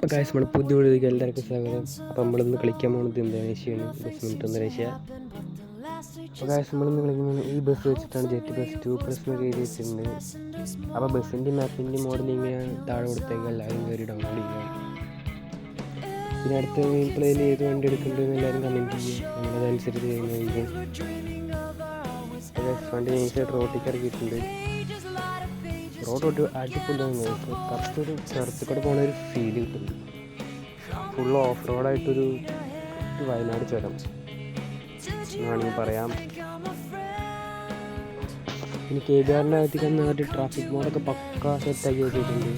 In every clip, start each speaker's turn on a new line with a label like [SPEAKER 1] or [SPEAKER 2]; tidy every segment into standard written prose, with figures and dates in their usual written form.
[SPEAKER 1] അപ്പോൾ ഗൈസ് നമ്മൾ പുതിയ വീഡിയോയിലേക്ക് എല്ലാവർക്കും സ്വാഗതം. അപ്പോൾ നമ്മളിന്ന് കളിക്കാൻ പോകുന്നത് ഇന്തോനേഷ്യയാണ്. Bus minute Indonesia. അപ്പോൾ ഗൈസ് നമ്മളിന്ന് കളിക്കുന്നത് ഈ ബസ് വെച്ചിട്ടാണ് ജെറ്റ് ബസ് 2+ എന്നൊക്കെ എഴുതി വെച്ചിട്ടുണ്ട്. അപ്പോൾ ബസ്സിൻ്റെ മാപ്പിൻ്റെ മോഡൽ ഇങ്ങനെ താഴെ കൊടുത്തേക്ക് എല്ലാവരും കയറി ഡൗൺലോഡ് ചെയ്യുക. പിന്നെ അടുത്ത ഗെയിം പ്ലേയിൽ ഏത് വണ്ടി എടുക്കേണ്ടതെന്ന് എല്ലാവരും കമൻറ്റ് ചെയ്യുക. നമ്മളതനുസരിച്ച് ചെയ്യുന്നതായിരിക്കും. അപ്പോൾ ഗൈസ് വണ്ടി നൈസായിട്ട് റോട്ടിലേക്ക് ഇറക്കിയിട്ടുണ്ട്. റോഡ് അടിപൊളിയാണ്. കറക്റ്റ് ഒരു ചർച്ചിൽ കൂടെ പോകുന്ന ഒരു ഫീൽ കിട്ടുന്നു. ഫുൾ ഓഫ് റോഡായിട്ടൊരു വയനാട് ചുരം വേണമെങ്കിൽ പറയാം. ഇനി KBRൻ്റെ അകത്തേക്ക് വന്നിട്ട് ട്രാഫിക് മോഡൊക്കെ പക്ക സെറ്റാക്കി വെച്ചിട്ടുണ്ട്.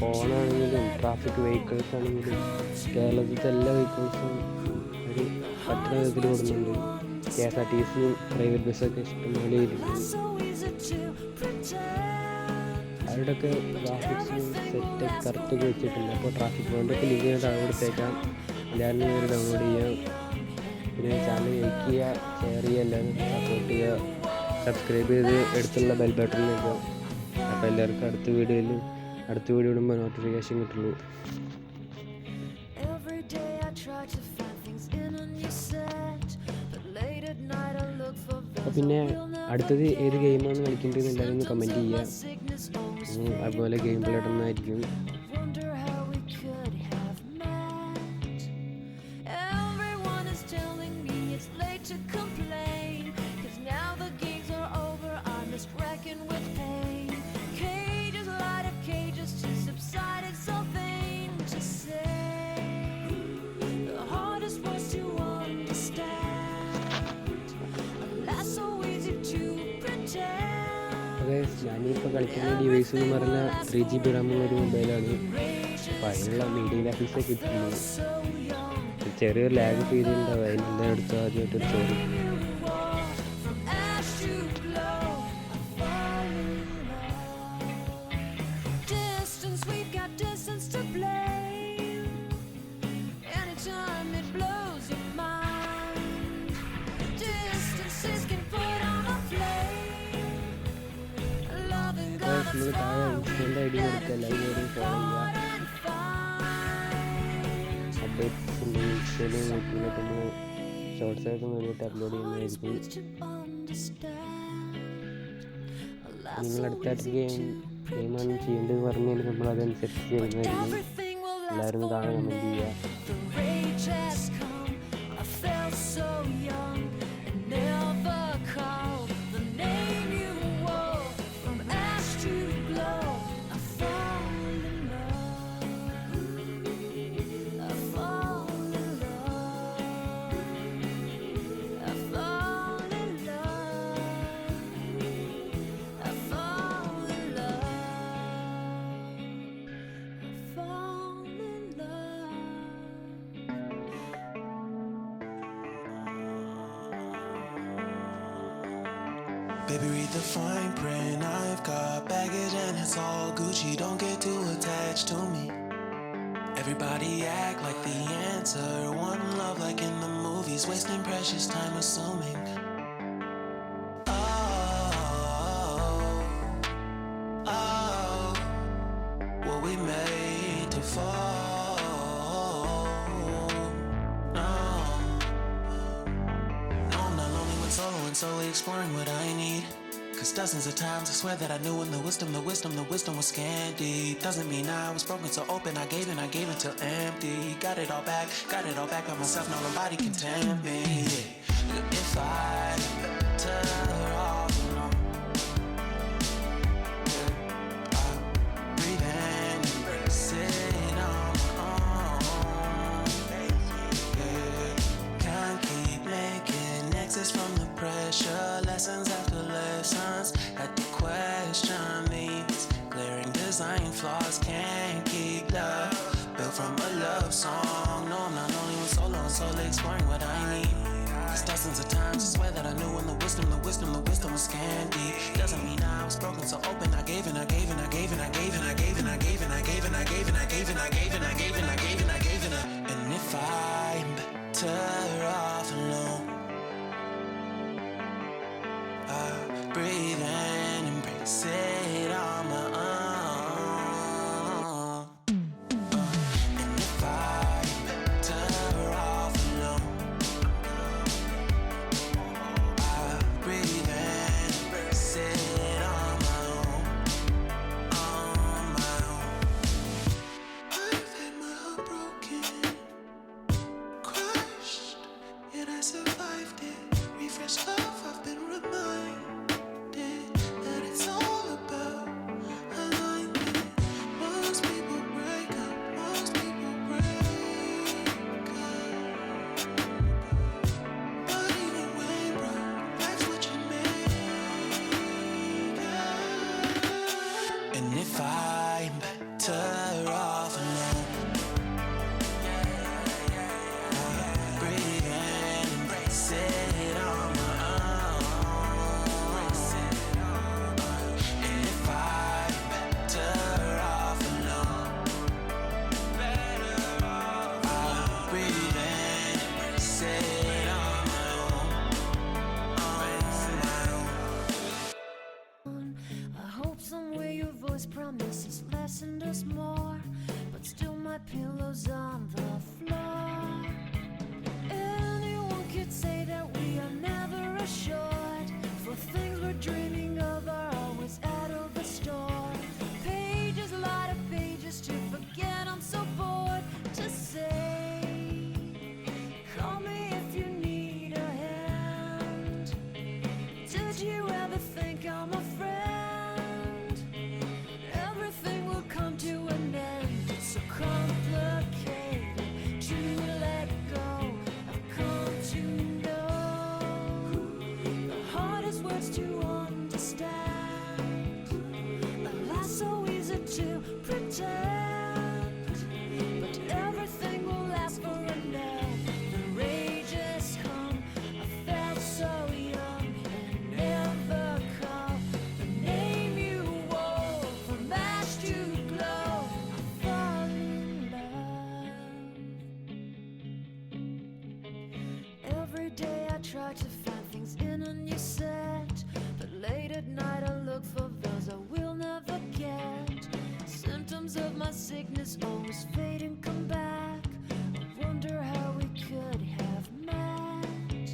[SPEAKER 1] ഹോണാണെങ്കിലും ട്രാഫിക് വെഹിക്കിൾസ് ആണെങ്കിലും കേരളത്തിലത്തെ എല്ലാ വെഹിക്കിൾസും ഒരു പറ്റുന്ന വിധത്തിൽ കൊടുക്കുന്നുണ്ട്. KSRTC പ്രൈവറ്റ് ബസ്സൊക്കെ ഇഷ്ടംപോലെ ചെയ്തിട്ടുണ്ട്. അവരുടെയൊക്കെ ഗ്രാഫിക്സും സെറ്റൊക്കെ കറക്റ്റൊക്കെ വെച്ചിട്ടുണ്ട്. അപ്പോൾ ട്രാഫിക് പോയിൻ്റൊക്കെ ലിങ്ക് ചെയ്യാൻ താഴെ കൊടുത്തേക്കാം. എല്ലാവരും കയറി ഡൗൺലോഡ് ചെയ്യുക. പിന്നെ ചാനൽ ലൈക്ക് ചെയ്യുക, ഷെയർ ചെയ്യുക, എല്ലാവരും സപ്പോർട്ട് ചെയ്യുക, സബ്സ്ക്രൈബ് ചെയ്ത് അടുത്തുള്ള ബെൽ ബട്ടൺ നിൽക്കുക. അപ്പോൾ എല്ലാവർക്കും അടുത്ത വീഡിയോ ഇടുമ്പോൾ നോട്ടിഫിക്കേഷൻ കിട്ടുള്ളൂ. അപ്പോൾ പിന്നെ അടുത്തത് ഏത് ഗെയിമാണ് കളിക്കേണ്ടതെന്ന് എല്ലാവരും ഒന്ന് കമൻറ്റ് ചെയ്യുക. അതുപോലെ ഗെയിം പ്ലേ ഇടുന്നതായിരിക്കും. അതെ, ഞാനിപ്പോൾ കളിക്കുന്ന ഡിവൈസ് എന്ന് പറഞ്ഞാൽ 3GB റാമുള്ളൊരു മൊബൈലാണ്. അപ്പോൾ അതിനുള്ള മീഡിയ ഗ്രാഫിക്സൊക്കെ കിട്ടുന്നു. ചെറിയൊരു ലാഗ് ഫീൽ ഉണ്ടാവും. അതിനെല്ലാം എടുത്ത് ആദ്യമായിട്ടൊരു സോറി. നമ്മൾ താഴെ ഇൻസ്റ്റൻ്റ് ID കൊടുക്കുക, എല്ലാവരും ഫോളോ ചെയ്യുക. അപ്ഡേറ്റ്സ് ഇൻസ്റ്റയിലും യൂട്യൂബിലൊക്കെ നമ്മൾ ഷോർട്ട്സായിട്ട് വേണ്ടിയിട്ട് അപ്ലോഡ് ചെയ്യുന്നതായിരിക്കും. നിങ്ങൾ അടുത്തായിട്ട് ഗെയിമാണ് ചെയ്യേണ്ടത് പറഞ്ഞാൽ നമ്മൾ അതനുസരിച്ച് ചെയ്യുന്നതായിരിക്കും. എല്ലാവരും താഴെ കമൻറ്റ് ചെയ്യുക.
[SPEAKER 2] Baby, read the fine print. I've got baggage and it's all Gucci. Don't get too attached to me. Everybody act like the answer. One love like in the movies. Wasting precious time assuming. Were we made to fall? No, I'm not lonely when solo and solely exploring what I need. Cause dozens of times I swear that I knew when the wisdom was scanty. Doesn't mean I was broken so open. I gave until empty. Got it all back by myself. Now nobody can tempt me. If I turn off alone, I breathe in, embrace it on my own. Can't keep making exits from the pressure. Lessons after lessons. Had to question these glaring design flaws. Can't keep love built from a love song. No, I'm not only one solo and solely exploring what I need. Cause dozens of times I swear that I knew when the wisdom was scanty. Doesn't mean I was broken so open. I gave and I gave and I gave and I gave and I gave and I gave and I gave and I gave and I gave and I gave and I gave and I gave and I gave and I. And if I'm better off alone, I breathe in, embrace it on my own.
[SPEAKER 3] my pillows on the floor. Anyone could say that we are never assured, for things we're dreaming of are always out of the store. Pages, a lot of pages to forget. I'm so bored to say. Call me if you need a hand. Did you ever think I'm a friend? Everything will come to an end. It's so complicated to let go. I've come to know the hardest words to understand. Alas, so easy to pretend, but everything will last for a night. The rage has come. I felt so young and never called the name you wore. From ash to glow, I fall in love. Every day I try to find things in a new set, but late at night I look for those I will never get. Symptoms of my sickness always fade and come back. I wonder how we could have met.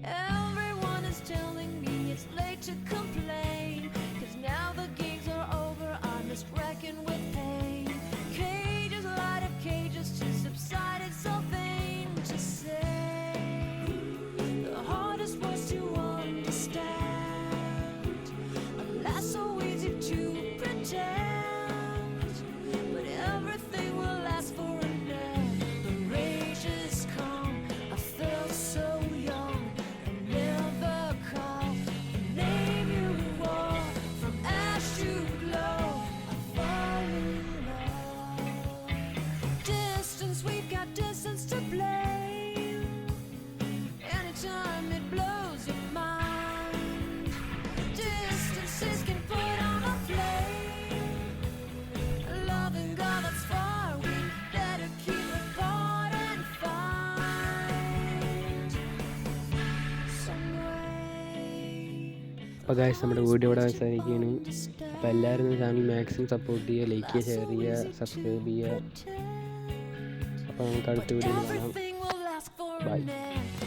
[SPEAKER 3] Everyone is telling me it's late to complain, 'cause now the games are over, I'm just wrecking with pain. Cages, light of cages to subside, it's so vain to say. The hardest words to understand. Alas, so easy to pretend, but everything will last for a night. The rage has come. I felt so young and never called the name you wore. From ash to glow, I fall in love. Distance, we've got distance to blame. Anytime it blows your mind, distances can put on a flame. Loving God that's far, we better keep apart and find some way.
[SPEAKER 1] അപ്പോൾ guys നമ്മുടെ video ഇവിടെ അവസാനിക്കുകയാണ്. അപ്പോൾ എല്ലാവരും channel maximum support ചെയ്യുക, like ചെയ്യുക, share ചെയ്യുക, subscribe ചെയ്യുക. അപ്പോൾ നമുക്ക് അടുത്ത വീഡിയോയിൽ കാണാം.
[SPEAKER 3] Everything will last for
[SPEAKER 1] Bye.
[SPEAKER 3] a night.